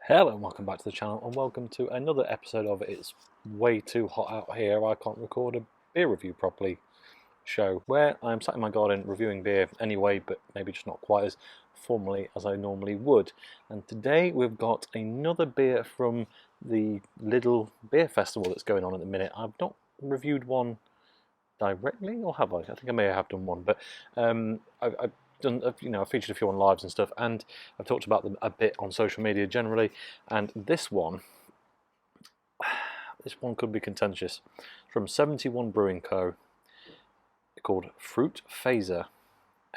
Hello and welcome back to the channel and welcome to another episode of It's Way Too Hot Out Here, I Can't Record a Beer Review Properly show, where I'm sat in my garden reviewing beer anyway, but maybe just not quite as formally as I normally would. And today we've got another beer from the Lidl Beer Festival that's going on at the minute. I've not reviewed one directly, or have I? I think I may have done one, but I've done, I've featured a few on lives and stuff, and I've talked about them a bit on social media generally. And this one could be contentious. From 71 Brewing Co. called Fruit Phaser,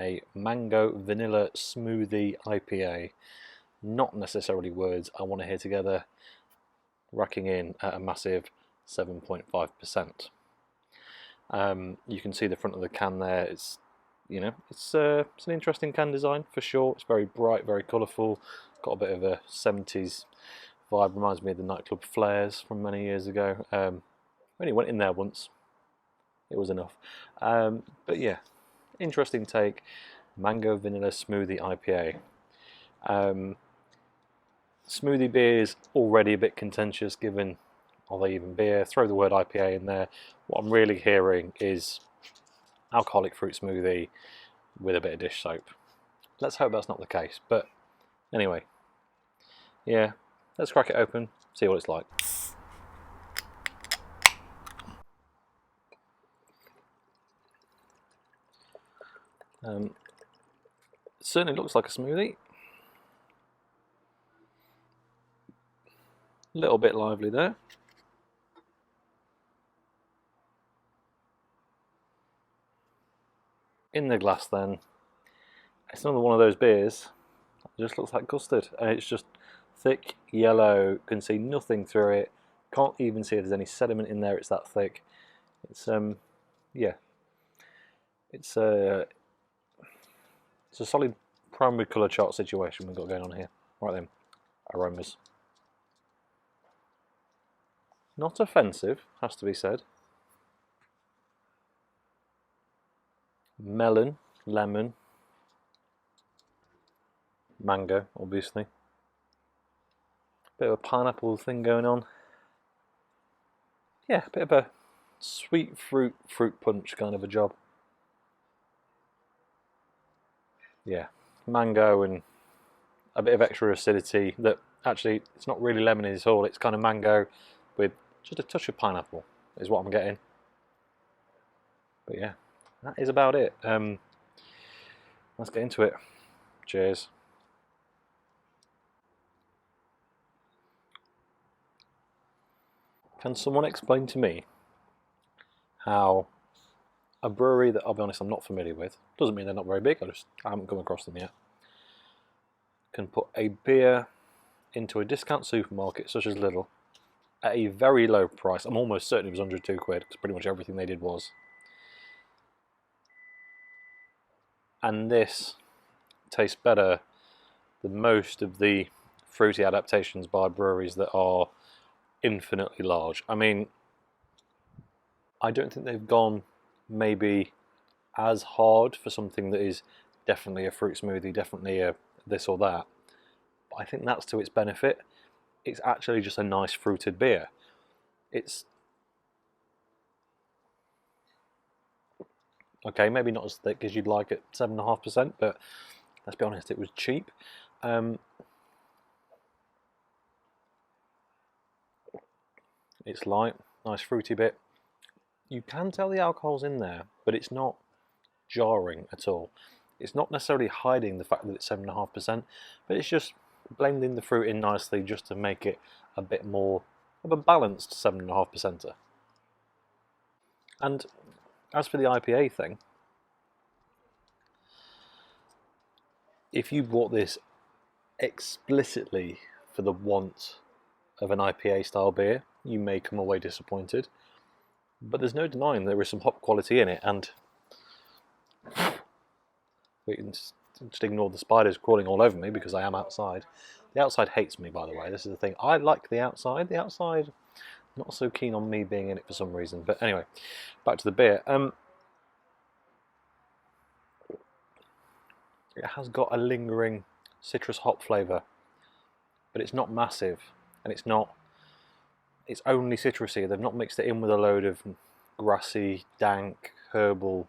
a mango vanilla smoothie IPA. Not necessarily words I want to hear together, racking in at a massive 7.5%. You can see the front of the can there. It's an interesting can design for sure. It's very bright, very colourful. Got a bit of a 70s vibe. Reminds me of the nightclub Flares from many years ago. I only went in there once. It was enough. But yeah, interesting take. Mango vanilla smoothie IPA. Smoothie beer is already a bit contentious given, are they even beer? Throw the word IPA in there. What I'm really hearing is alcoholic fruit smoothie with a bit of dish soap. Let's hope that's not the case, but anyway, yeah, let's crack it open, see what it's like. It certainly looks like a smoothie. A little bit lively there. In the glass then, it's another one of those beers that just looks like custard, and it's just thick yellow, can see nothing through it, can't even see if there's any sediment in there, it's that thick. It's yeah, it's a solid primary colour chart situation we've got going on here. Right then, aromas. Not offensive, has to be said. Melon, lemon, mango, obviously. Bit of a pineapple thing going on. Yeah, a bit of a sweet fruit punch kind of a job. Yeah, mango and a bit of extra acidity that actually it's not really lemony at all. It's kind of mango with just a touch of pineapple is what I'm getting. But yeah, that is about it. Let's get into it. Cheers. Can someone explain to me how a brewery that, I'll be honest, I'm not familiar with, doesn't mean they're not very big, I haven't come across them yet, can put a beer into a discount supermarket such as Lidl at a very low price? I'm almost certain it was under £2 because pretty much everything they did was. And this tastes better than most of the fruity adaptations by breweries that are infinitely large. I mean, I don't think they've gone maybe as hard for something that is definitely a fruit smoothie, definitely a this or that. But I think that's to its benefit. It's actually just a nice fruited beer. It's okay, maybe not as thick as you'd like at 7.5%, but let's be honest, it was cheap. It's light, nice fruity bit. You can tell the alcohol's in there, but it's not jarring at all. It's not necessarily hiding the fact that it's 7.5%, but it's just blending the fruit in nicely just to make it a bit more of a balanced 7.5%er. And as for the IPA thing, if you bought this explicitly for the want of an IPA style beer, you may come away disappointed. But there's no denying there is some hop quality in it, and we can just ignore the spiders crawling all over me because I am outside. The outside hates me, by the way. This is the thing. I like the outside. The outside, not so keen on me being in it for some reason. But anyway, back to the beer. It has got a lingering citrus hop flavour but it's not massive, and it's only citrusy. They've not mixed it in with a load of grassy, dank, herbal,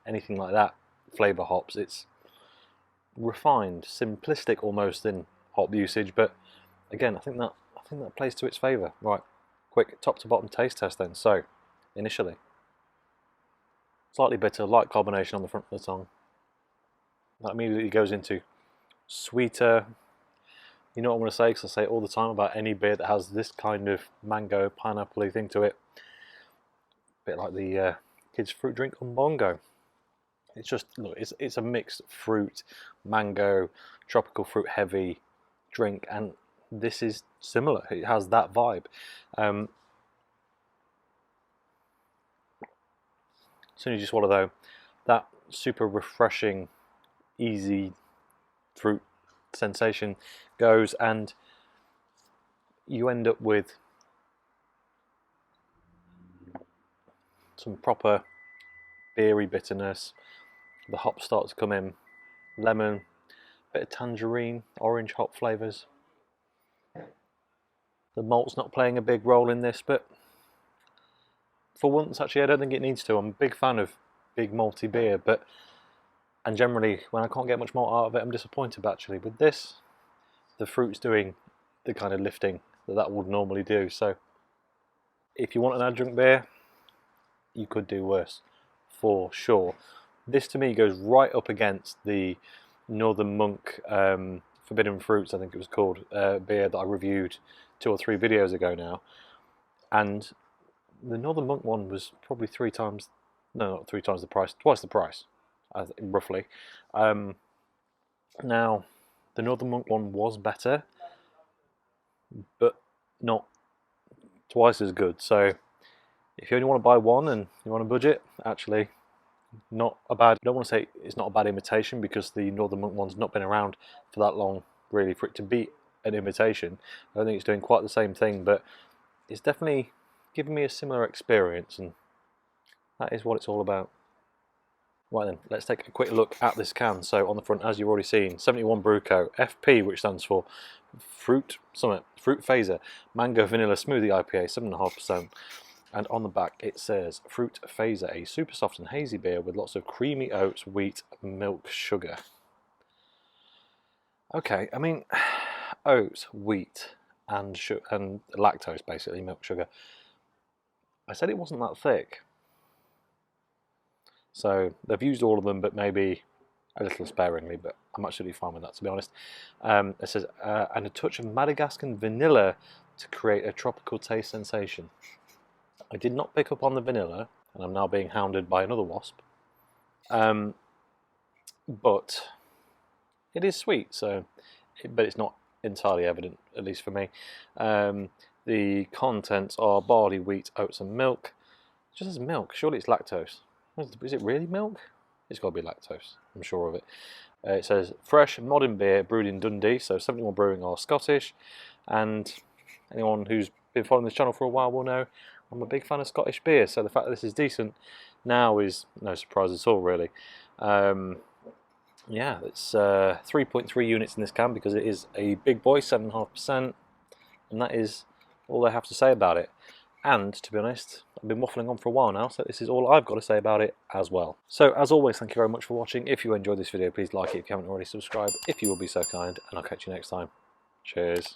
anything like that flavour hops. It's refined, simplistic almost in hop usage, but again, I think that plays to its favour. Right, quick top to bottom taste test then. So, initially, slightly bitter, light carbonation on the front of the tongue. That immediately goes into sweeter. You know what I'm going to say, because I say it all the time about any beer that has this kind of mango, pineapple-y thing to it. A bit like the kids' fruit drink Umbongo. It's just, look, it's a mixed fruit, mango, tropical fruit heavy drink, and this is similar. It has that vibe. As soon as you swallow though, that super refreshing, easy fruit sensation goes, and you end up with some proper beery bitterness. The hops start to come in, lemon, bit of tangerine, orange hop flavours. The malt's not playing a big role in this, but for once, actually, I don't think it needs to. I'm a big fan of big malty beer, and generally, when I can't get much malt out of it, I'm disappointed. Actually, with this, the fruit's doing the kind of lifting that would normally do. So, if you want an adjunct beer, you could do worse, for sure. This to me goes right up against the Northern Monk Forbidden Fruits, I think it was called, beer that I reviewed 2 or 3 videos ago now. And the Northern Monk one was probably 3 times, no, not 3 times the price, twice the price, roughly. Now, the Northern Monk one was better, but not twice as good. So, if you only want to buy one and you want a budget, actually, not a bad. I don't want to say it's not a bad imitation, because the Northern Monk one's not been around for that long, really, for it to be an imitation. I don't think it's doing quite the same thing, but it's definitely giving me a similar experience, and that is what it's all about. Right then, let's take a quick look at this can. So on the front, as you've already seen, 71 Brew Co. FP, which stands for Fruit Phaser Mango Vanilla Smoothie IPA, 7.5%. And on the back it says Fruit Phaser, a super soft and hazy beer with lots of creamy oats, wheat, milk, sugar. Okay, I mean, oats, wheat, and lactose, basically, milk, sugar. I said it wasn't that thick. So they've used all of them, but maybe a little sparingly, but I'm absolutely fine with that, to be honest. It says, and a touch of Madagascan vanilla to create a tropical taste sensation. I did not pick up on the vanilla, and I'm now being hounded by another wasp. But it is sweet, but it's not entirely evident, at least for me. The contents are barley, wheat, oats, and milk. It just says milk. Surely it's lactose. Is it really milk? It's got to be lactose, I'm sure of it. It says fresh, modern beer brewed in Dundee, so 71 Brewing are Scottish, and anyone who's been following this channel for a while will know I'm a big fan of Scottish beer, so the fact that this is decent now is no surprise at all, really. Yeah, it's 3.3 units in this can, because it is a big boy, 7.5%, and that is all I have to say about it. And, to be honest, I've been waffling on for a while now, so this is all I've got to say about it as well. So, as always, thank you very much for watching. If you enjoyed this video, please like it. If you haven't already, subscribe, if you will be so kind, and I'll catch you next time. Cheers.